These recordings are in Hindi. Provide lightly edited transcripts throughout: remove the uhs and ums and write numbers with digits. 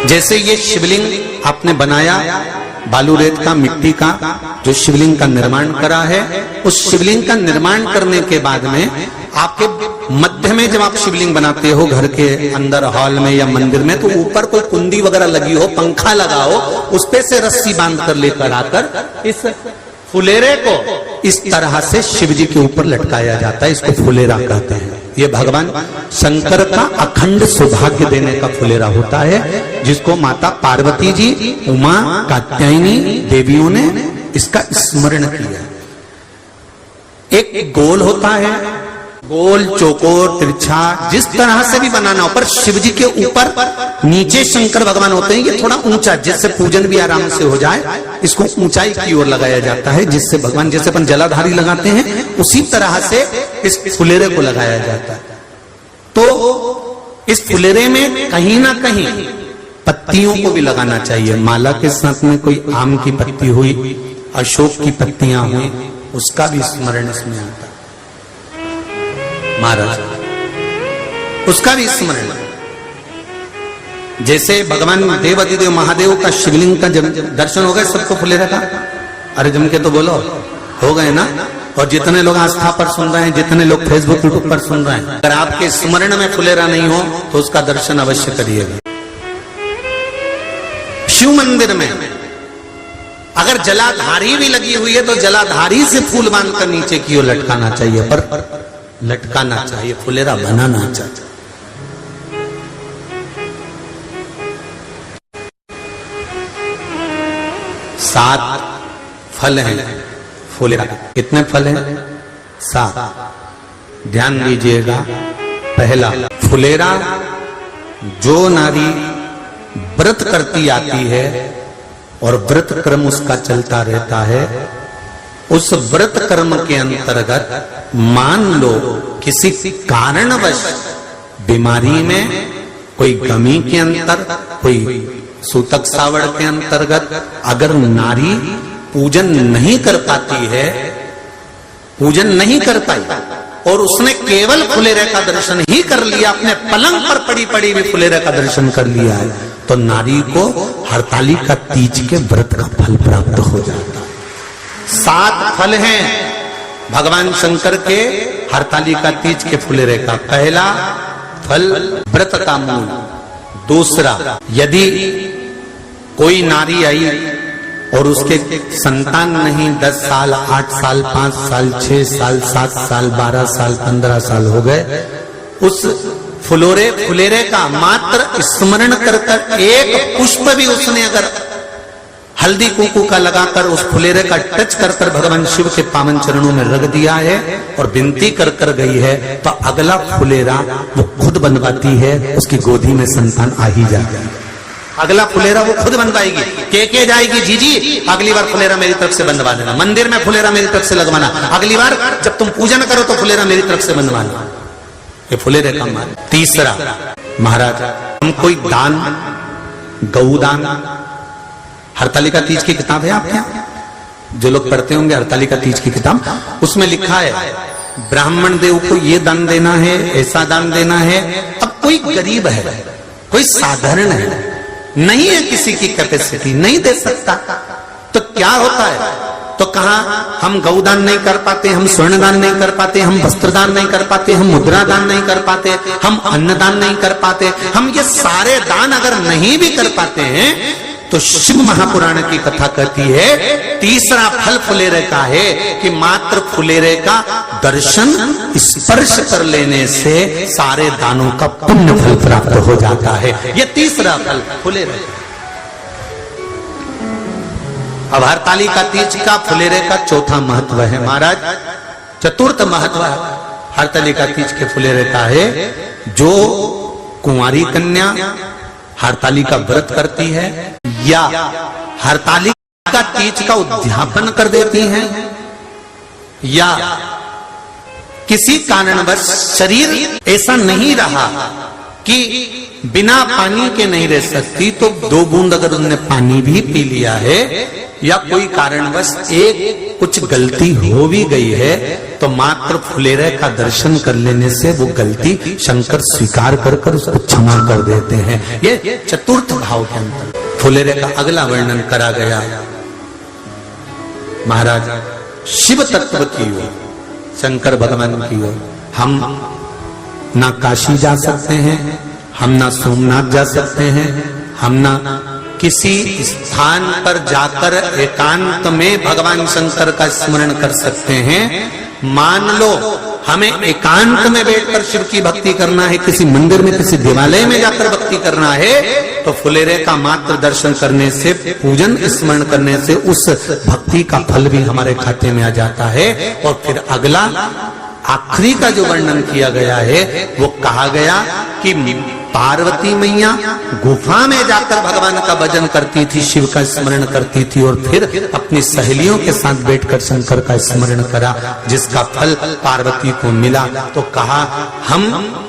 जैसे ये शिवलिंग आपने बनाया बालू रेत का, मिट्टी का, जो शिवलिंग का निर्माण करा है, उस शिवलिंग का निर्माण करने के बाद में आपके मध्य में जब आप शिवलिंग बनाते हो घर के अंदर हॉल में या मंदिर में, तो ऊपर कोई कुंडी वगैरह लगी हो, पंखा लगा हो, उस पे से रस्सी बांध कर लेकर आकर इस फुलेरे को इस तरह से शिव जी के ऊपर लटकाया जाता है। इसको फुलेरा कहते हैं। ये भगवान शंकर का अखंड सौभाग्य देने का फुलेरा होता है, जिसको माता पार्वती जी, उमा, कात्यायनी देवियों ने इसका स्मरण किया। एक गोल होता है, गोल, चौकोर, तिरछा, जिस तरह से भी बनाना हो, पर शिव जी के ऊपर नीचे शंकर भगवान होते हैं। ये थोड़ा ऊंचा, जिससे पूजन भी आराम से हो जाए, इसको ऊंचाई की ओर लगाया जाता है, जिससे भगवान, जैसे अपन जलाधारी लगाते हैं, उसी तरह से इस फुलेरे को लगाया जाता है। तो इस फुलेरे में कहीं ना कहीं पत्तियों को भी लगाना चाहिए। माला के साथ में कोई आम की पत्ती हुई, अशोक की पत्तियां हुई, उसका भी स्मरण इसमें आता है महाराज, उसका भी स्मरण। जैसे भगवान देवाधिदेव महादेव का शिवलिंग का जब दर्शन हो गए सबको फुलेरा का, अरे जम के तो बोलो, हो गए ना। और जितने लोग आस्था पर सुन रहे हैं, जितने लोग फेसबुक यूट्यूब पर सुन रहे हैं, अगर आपके स्मरण में फुलेरा नहीं हो तो उसका दर्शन अवश्य करिएगा। शिव मंदिर में अगर जलाधारी भी लगी हुई है तो जलाधारी से फूल बांधकर नीचे की ओर लटकाना चाहिए, पर लटकाना चाहिए, फुलेरा बनाना चाहिए। सात फल हैं फुलेरा। कितने फल हैं? 7। ध्यान दीजिएगा। पहला, फुलेरा जो नारी व्रत करती आती है और व्रत क्रम उसका चलता रहता है, उस व्रत कर्म के अंतर्गत मान लो किसी कारणवश बीमारी में, कोई गमी के अंतर, कोई सूतक सावड़ के अंतर्गत अगर नारी पूजन नहीं कर पाती है, पूजन नहीं कर पाई और उसने केवल फुलेरे का दर्शन ही कर लिया, अपने पलंग पर पड़ी पड़ी भी फुलेरे का दर्शन कर लिया है, तो नारी को हरतालिका तीज के व्रत का फल प्राप्त हो जाता है। 7 फल हैं भगवान शंकर के हरतालिका तीज के फुलेरे का। पहला फल व्रत का मूल। दूसरा, यदि कोई नारी आई और उसके संतान नहीं, 10 साल, 8 साल, 5 साल, 6 साल, 7 साल, 12 साल, 15 साल हो गए, उस फुलेरे का मात्र स्मरण कर एक पुष्प भी उसने अगर हल्दी कुंकू का लगाकर उस फुलेरे का टच कर भगवान शिव के पावन चरणों में रख दिया है और विनती कर गई है, तो अगला फुलेरा वो खुद बनवाती है, उसकी गोदी में संतान आ ही जाता है। अगला फुलेरा वो खुद बनवाएगी, के जाएगी, जी अगली बार फुलेरा मेरी तरफ से बनवा देना, मंदिर में फुलेरा मेरी तरफ से लगवाना, अगली बार जब तुम पूजन करो तो फुलेरा मेरी तरफ से बनवाना। ये फुलेरे का मान। तीसरा, महाराज हम कोई दान, गौदान, हरतालिका तीज की किताब है आपके यहाँ, जो लोग पढ़ते होंगे हरतालिका तीज की किताब, उसमें लिखा है ब्राह्मण देव को ये दान देना है, ऐसा दान देना है। अब कोई गरीब है, कोई साधारण है, नहीं है किसी की कैपेसिटी, नहीं दे सकता, तो क्या होता है? तो कहा हम गौदान नहीं कर पाते, हम स्वर्ण दान नहीं कर पाते, हम वस्त्र दान नहीं कर पाते, हम मुद्रा दान नहीं कर पाते, हम अन्न दान नहीं कर पाते, हम ये सारे दान अगर नहीं भी कर पाते हैं, तो शिव महापुराण की कथा कहती है तीसरा फल फुलेरे का है कि मात्र फुलेरे का दर्शन, स्पर्श कर लेने से सारे दानों का पुण्य फल प्राप्त हो जाता है। यह तीसरा फल फुलेरे। अब हरतालिका तीज का फुलेरे का चौथा महत्व है महाराज। चतुर्थ महत्व हरतालिका तीज के फुलेरे का है, जो कुंवारी कन्या हरतालिका व्रत करती है या हरतालिका तीज का उद्यापन कर देती हैं, या किसी कारणवश शरीर ऐसा नहीं रहा कि बिना पानी के नहीं रह सकती, तो 2 बूंद अगर उन्होंने पानी भी पी लिया है या कोई कारणवश एक कुछ गलती हो भी गई है, तो मात्र फुलेरे का दर्शन कर लेने से वो गलती शंकर स्वीकार कर उसको क्षमा कर देते हैं। ये चतुर्थ भाव के अंतर फुलेरे का अगला वर्णन करा गया। महाराज शिव तत्व की ओर, शंकर भगवान की ओर हम ना काशी जा सकते हैं, हम ना सोमनाथ जा सकते हैं, हम ना किसी स्थान पर जाकर एकांत में भगवान शंकर का स्मरण कर सकते हैं। मान लो हमें एकांत में बैठकर शिव की भक्ति करना है, किसी मंदिर में किसी देवालय में जाकर भक्ति करना है, तो फुलेरे का मात्र दर्शन करने से, पूजन स्मरण करने से उस भक्ति का फल भी हमारे खाते में आ जाता है। और फिर अगला आखिरी का जो वर्णन किया गया है वो कहा गया कि पार्वती मैया गुफा में जाकर भगवान का भजन करती थी, शिव का स्मरण करती थी और फिर अपनी सहेलियों के साथ बैठकर शंकर का स्मरण करा, जिसका फल पार्वती को मिला। तो कहा हम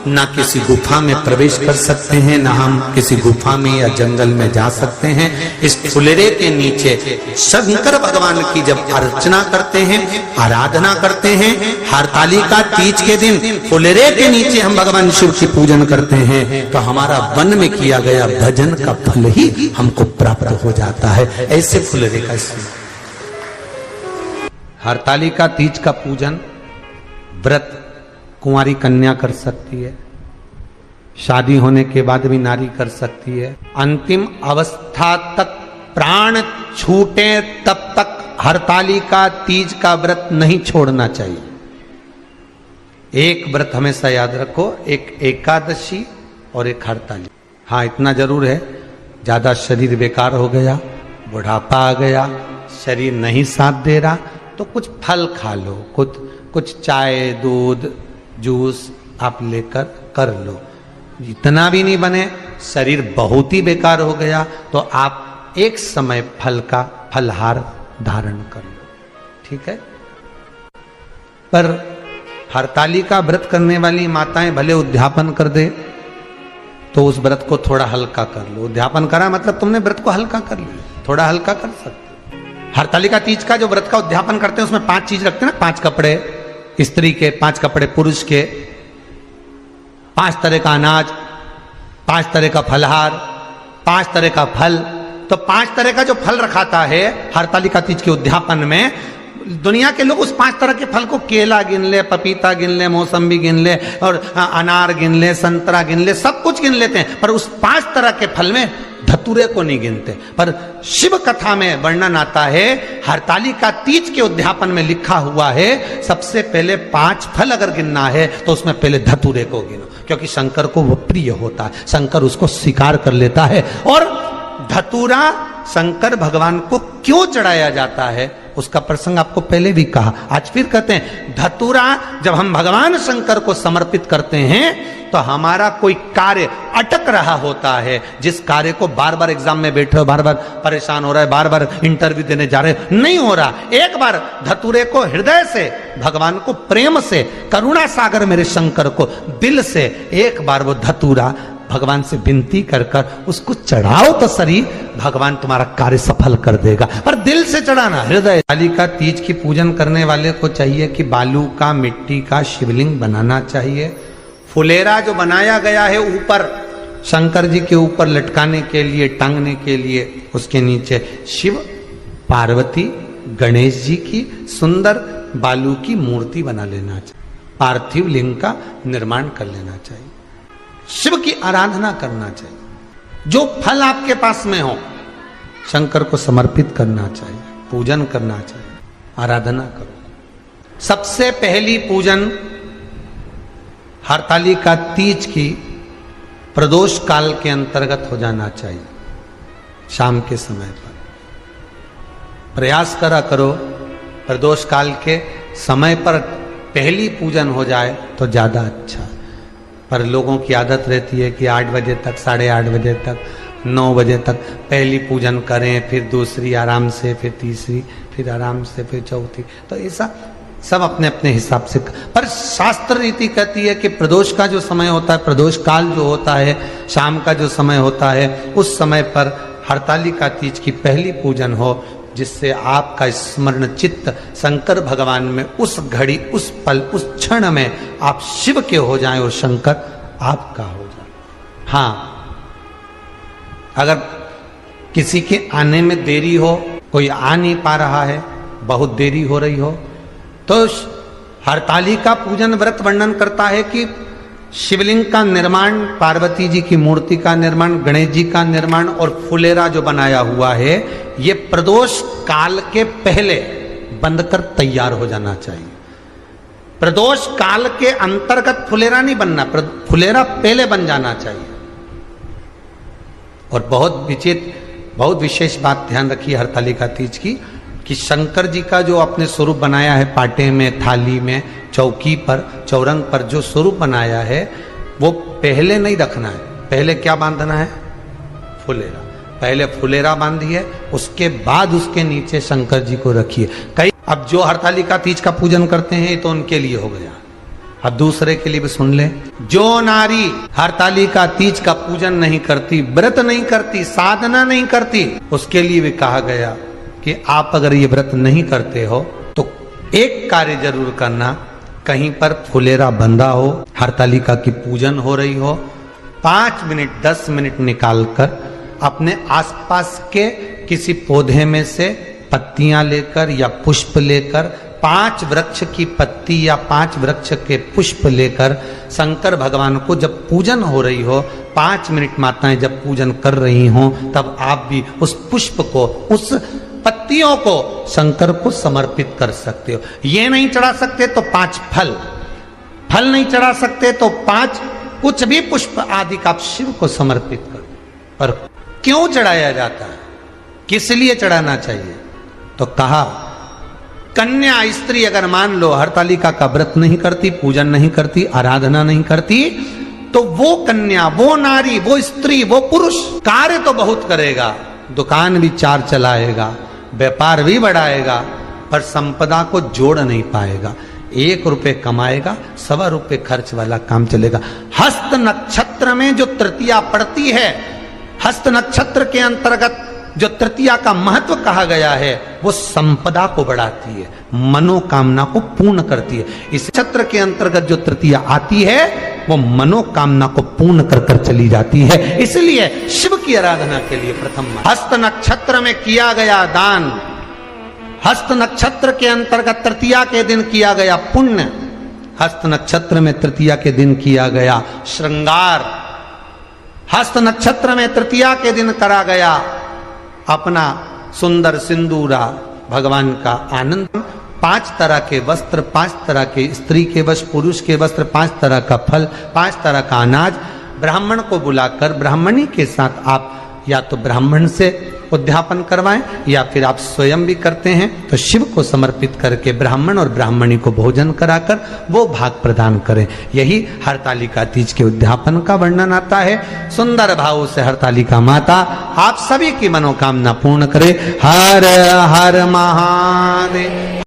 ना किसी गुफा में प्रवेश कर सकते हैं, ना हम किसी गुफा में या जंगल में जा सकते हैं। इस फुलेरे के नीचे शंकर भगवान की जब अर्चना करते हैं, आराधना करते हैं, हरतालिका तीज के दिन फुलेरे के नीचे हम भगवान शिव की पूजन करते हैं, तो हमारा वन में किया गया भजन का फल ही हमको प्राप्त हो जाता है। ऐसे फुलेरे का हरतालिका तीज का पूजन व्रत कुंवारी कन्या कर सकती है, शादी होने के बाद भी नारी कर सकती है। अंतिम अवस्था तक प्राण छूटे तब तक हरतालिका तीज का व्रत नहीं छोड़ना चाहिए। एक व्रत हमेशा याद रखो, एक एकादशी और एक हरतालिका। हाँ, इतना जरूर है, ज्यादा शरीर बेकार हो गया, बुढ़ापा आ गया, शरीर नहीं साथ दे रहा, तो कुछ फल खा लो, कुछ चाय दूध जूस आप लेकर कर लो। इतना भी नहीं बने, शरीर बहुत ही बेकार हो गया, तो आप एक समय फल का फलहार धारण कर लो, ठीक है। पर हरतालिका व्रत करने वाली माताएं भले उद्यापन कर दे, तो उस व्रत को थोड़ा हल्का कर लो। उद्यापन करा मतलब तुमने व्रत को हल्का कर लिया, थोड़ा हल्का कर सकते। हरतालिका तीज का जो व्रत का उद्यापन करते हैं उसमें 5 चीज रखते हैं ना, 5 कपड़े स्त्री के, 5 कपड़े पुरुष के, 5 तरह का अनाज, 5 तरह का फलहार, 5 तरह का फल। तो 5 तरह का जो फल रखाता है हरतालिका तीज के उद्यापन में, दुनिया के लोग उस 5 तरह के फल को केला गिन ले, पपीता गिन ले, मौसम्बी गिन ले और अनार गिन ले, संतरा गिन ले, सब कुछ गिन लेते हैं, पर उस 5 तरह के फल में धतूरे को नहीं गिनते। पर शिव कथा में वर्णन आता है, हरतालिका तीज के उद्यापन में लिखा हुआ है, सबसे पहले 5 फल अगर गिनना है तो उसमें पहले धतूरे को गिनो, क्योंकि शंकर को वो प्रिय होता है, शंकर उसको स्वीकार कर लेता है। और धतूरा शंकर भगवान को क्यों चढ़ाया जाता है उसका प्रसंग आपको पहले भी कहा, आज फिर कहते हैं। धतूरा जब हम भगवान शंकर को समर्पित करते हैं तो हमारा कोई कार्य अटक रहा होता है, जिस कार्य को बार बार एग्जाम में बैठे हो, बार बार परेशान हो रहा है, बार बार इंटरव्यू देने जा रहे हो, नहीं हो रहा, एक बार धतूरे को हृदय से, भगवान को प्रेम से, करुणा सागर मेरे शंकर को दिल से एक बार वो धतूरा भगवान से विनती कर कर उसको चढ़ाओ तो सही, भगवान तुम्हारा कार्य सफल कर देगा। पर दिल से चढ़ाना, हृदय। हरतालिका तीज की पूजन करने वाले को चाहिए कि बालू का, मिट्टी का शिवलिंग बनाना चाहिए। फुलेरा जो बनाया गया है ऊपर शंकर जी के ऊपर लटकाने के लिए, टांगने के लिए, उसके नीचे शिव, पार्वती, गणेश जी की सुंदर बालू की मूर्ति बना लेना चाहिए, पार्थिव लिंग का निर्माण कर लेना चाहिए, शिव की आराधना करना चाहिए। जो फल आपके पास में हो शंकर को समर्पित करना चाहिए, पूजन करना चाहिए, आराधना करो। सबसे पहली पूजन हरतालिका तीज की प्रदोष काल के अंतर्गत हो जाना चाहिए, शाम के समय पर। प्रयास करा करो प्रदोष काल के समय पर पहली पूजन हो जाए तो ज्यादा अच्छा। पर लोगों की आदत रहती है कि 8 बजे तक, 8:30 बजे तक, 9 बजे तक पहली पूजन करें, फिर दूसरी आराम से, फिर तीसरी, फिर आराम से, फिर चौथी। तो ऐसा सब अपने अपने हिसाब से। पर शास्त्र रीति कहती है कि प्रदोष का जो समय होता है, प्रदोष काल जो होता है, शाम का जो समय होता है, उस समय पर हरतालिका तीज की पहली पूजन हो, जिससे आपका स्मरण चित्त शंकर भगवान में उस घड़ी, उस पल, उस क्षण में आप शिव के हो जाएं और शंकर आपका हो जाए। हाँ, अगर किसी के आने में देरी हो, कोई आ नहीं पा रहा है, बहुत देरी हो रही हो, तो हरतालिका पूजन व्रत वर्णन करता है कि शिवलिंग का निर्माण, पार्वती जी की मूर्ति का निर्माण, गणेश जी का निर्माण और फुलेरा जो बनाया हुआ है, ये प्रदोष काल के पहले बंद कर तैयार हो जाना चाहिए। प्रदोष काल के अंतर्गत फुलेरा नहीं बनना, फुलेरा पहले बन जाना चाहिए। और बहुत विशेष बात ध्यान रखिए हरतालिका तीज की, कि शंकर जी का जो अपने स्वरूप बनाया है, पाटे में, थाली में, चौकी पर, चौरंग पर जो स्वरूप बनाया है, वो पहले नहीं रखना है। पहले क्या बांधना है? फुलेरा। पहले फुलेरा बांधिए, उसके बाद उसके नीचे शंकर जी को रखिए। कई अब जो हरतालिका तीज का पूजन करते हैं तो उनके लिए हो गया, अब दूसरे के लिए भी सुन ले। जो नारी हरतालिका तीज का पूजन नहीं करती, व्रत नहीं करती, साधना नहीं करती, उसके लिए भी कहा गया कि आप अगर ये व्रत नहीं करते हो तो एक कार्य जरूर करना, कहीं पर फुलेरा बंधा हो, हरतालिका की पूजन हो रही हो, 5 मिनट 10 मिनट निकालकर अपने आसपास के किसी पौधे में से पत्तियां लेकर या पुष्प लेकर, 5 वृक्ष की पत्ती या 5 वृक्ष के पुष्प लेकर शंकर भगवान को जब पूजन हो रही हो, 5 मिनट माताएं जब पूजन कर रही हों, तब आप भी उस पुष्प को, उस पत्तियों को शंकर को समर्पित कर सकते हो। ये नहीं चढ़ा सकते तो 5 फल नहीं चढ़ा सकते तो 5 कुछ भी पुष्प आदि का आप शिव को समर्पित करो। पर क्यों चढ़ाया जाता है, किस लिए चढ़ाना चाहिए? तो कहा कन्या स्त्री अगर मान लो हरतालिका का व्रत नहीं करती, पूजन नहीं करती, आराधना नहीं करती, तो वो कन्या, वो नारी, वो स्त्री, वो पुरुष कार्य तो बहुत करेगा, दुकान भी 4 चलाएगा, व्यापार भी बढ़ाएगा, पर संपदा को जोड़ नहीं पाएगा। 1 रुपए कमाएगा, 1.25 रुपए खर्च वाला काम चलेगा। हस्त नक्षत्र में जो तृतीया पड़ती है, हस्त नक्षत्र के अंतर्गत जो तृतीया का महत्व कहा गया है, वो संपदा को बढ़ाती है, मनोकामना को पूर्ण करती है। इस नक्षत्र के अंतर्गत जो तृतीया आती है, वो मनोकामना को पूर्ण कर कर चली जाती है। इसलिए शिव की आराधना के लिए प्रथम हस्त नक्षत्र में किया गया दान, हस्त नक्षत्र के अंतर्गत तृतीया के दिन किया गया पुण्य, हस्त नक्षत्र में तृतीया के दिन किया गया श्रृंगार, हस्त नक्षत्र में तृतीया के दिन करा गया अपना सुंदर सिंदूरा, भगवान का आनंद, 5 तरह के वस्त्र, 5 तरह के स्त्री के वस्त्र, पुरुष के वस्त्र, 5 तरह का फल, 5 तरह का अनाज, ब्राह्मण को बुलाकर ब्राह्मणी के साथ आप या तो ब्राह्मण से उद्यापन करवाएं या फिर आप स्वयं भी करते हैं तो शिव को समर्पित करके ब्राह्मण और ब्राह्मणी को भोजन कराकर वो भाग प्रदान करें। यही हरतालिका तीज के उद्यापन का वर्णन आता है। सुंदर भाव से हरतालिका माता आप सभी की मनोकामना पूर्ण करे। हर हर महादेव।